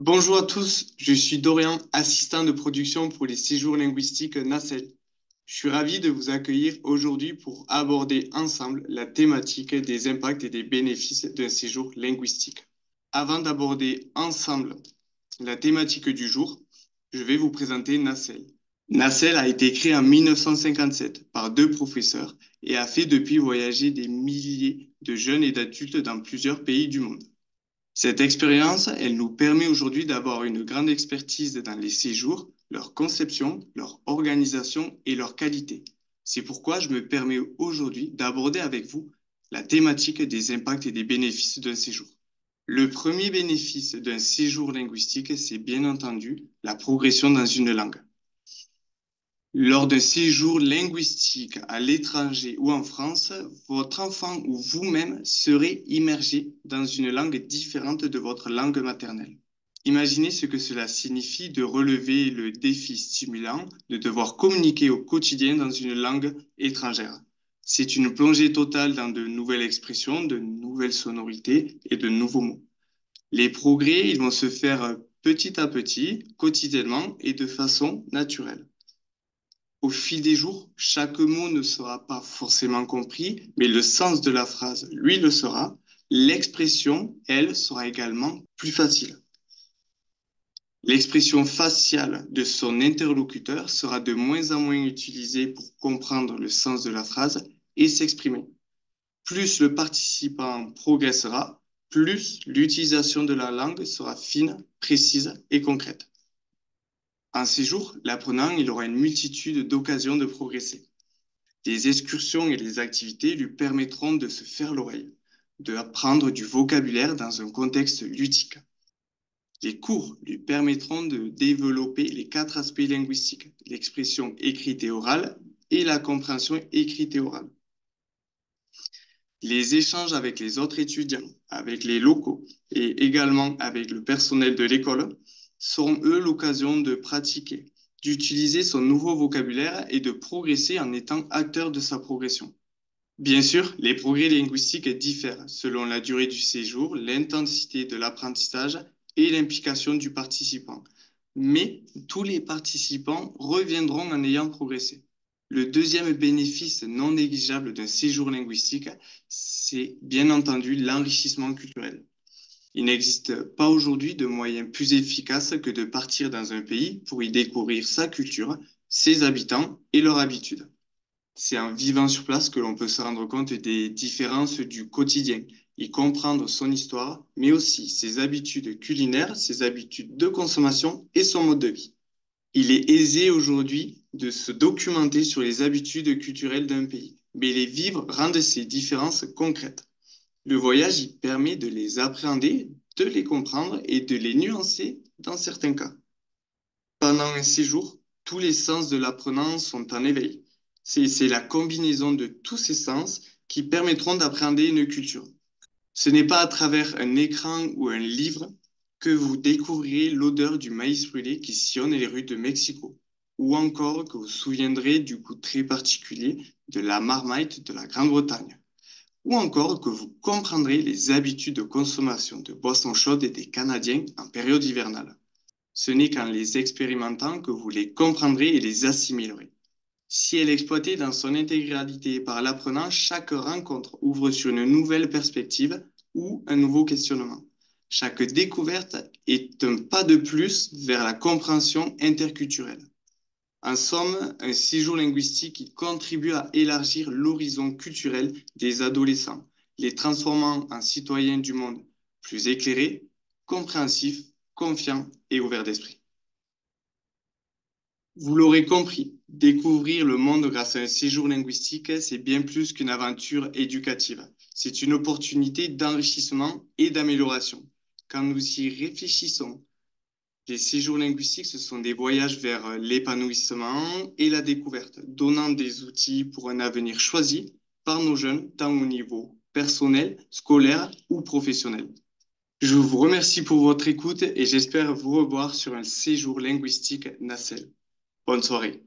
Bonjour à tous, je suis Dorian, assistant de production pour les séjours linguistiques NACEL. Je suis ravi de vous accueillir aujourd'hui pour aborder ensemble la thématique des impacts et des bénéfices d'un séjour linguistique. Avant d'aborder ensemble la thématique du jour, je vais vous présenter NACEL. NACEL a été créé en 1957 par deux professeurs et a fait depuis voyager des milliers de jeunes et d'adultes dans plusieurs pays du monde. Cette expérience, elle nous permet aujourd'hui d'avoir une grande expertise dans les séjours, leur conception, leur organisation et leur qualité. C'est pourquoi je me permets aujourd'hui d'aborder avec vous la thématique des impacts et des bénéfices d'un séjour. Le premier bénéfice d'un séjour linguistique, c'est bien entendu la progression dans une langue. Lors d'un séjour linguistique à l'étranger ou en France, votre enfant ou vous-même serez immergé dans une langue différente de votre langue maternelle. Imaginez ce que cela signifie de relever le défi stimulant de devoir communiquer au quotidien dans une langue étrangère. C'est une plongée totale dans de nouvelles expressions, de nouvelles sonorités et de nouveaux mots. Les progrès, ils vont se faire petit à petit, quotidiennement et de façon naturelle. Au fil des jours, chaque mot ne sera pas forcément compris, mais le sens de la phrase, lui, le sera. L'expression, elle, sera également plus facile. L'expression faciale de son interlocuteur sera de moins en moins utilisée pour comprendre le sens de la phrase et s'exprimer. Plus le participant progressera, plus l'utilisation de la langue sera fine, précise et concrète. En séjour, l'apprenant, il aura une multitude d'occasions de progresser. Les excursions et les activités lui permettront de se faire l'oreille, d'apprendre du vocabulaire dans un contexte ludique. Les cours lui permettront de développer les quatre aspects linguistiques, l'expression écrite et orale et la compréhension écrite et orale. Les échanges avec les autres étudiants, avec les locaux et également avec le personnel de l'école seront eux l'occasion de pratiquer, d'utiliser son nouveau vocabulaire et de progresser en étant acteur de sa progression. Bien sûr, les progrès linguistiques diffèrent selon la durée du séjour, l'intensité de l'apprentissage et l'implication du participant. Mais tous les participants reviendront en ayant progressé. Le deuxième bénéfice non négligeable d'un séjour linguistique, c'est bien entendu l'enrichissement culturel. Il n'existe pas aujourd'hui de moyen plus efficace que de partir dans un pays pour y découvrir sa culture, ses habitants et leurs habitudes. C'est en vivant sur place que l'on peut se rendre compte des différences du quotidien, y comprendre son histoire, mais aussi ses habitudes culinaires, ses habitudes de consommation et son mode de vie. Il est aisé aujourd'hui de se documenter sur les habitudes culturelles d'un pays, mais les vivre rendent ces différences concrètes. Le voyage y permet de les appréhender, de les comprendre et de les nuancer dans certains cas. Pendant un séjour, tous les sens de l'apprenant sont en éveil. C'est la combinaison de tous ces sens qui permettront d'appréhender une culture. Ce n'est pas à travers un écran ou un livre que vous découvrirez l'odeur du maïs brûlé qui sillonne les rues de Mexico, ou encore que vous vous souviendrez du goût très particulier de la marmite de la Grande-Bretagne, ou encore que vous comprendrez les habitudes de consommation de boissons chaudes des Canadiens en période hivernale. Ce n'est qu'en les expérimentant que vous les comprendrez et les assimilerez. Si elle est exploitée dans son intégralité par l'apprenant, chaque rencontre ouvre sur une nouvelle perspective ou un nouveau questionnement. Chaque découverte est un pas de plus vers la compréhension interculturelle. En somme, un séjour linguistique qui contribue à élargir l'horizon culturel des adolescents, les transformant en citoyens du monde plus éclairés, compréhensifs, confiants et ouverts d'esprit. Vous l'aurez compris, découvrir le monde grâce à un séjour linguistique, c'est bien plus qu'une aventure éducative. C'est une opportunité d'enrichissement et d'amélioration. Quand nous y réfléchissons, les séjours linguistiques, ce sont des voyages vers l'épanouissement et la découverte, donnant des outils pour un avenir choisi par nos jeunes, tant au niveau personnel, scolaire ou professionnel. Je vous remercie pour votre écoute et j'espère vous revoir sur un séjour linguistique NACEL. Bonne soirée.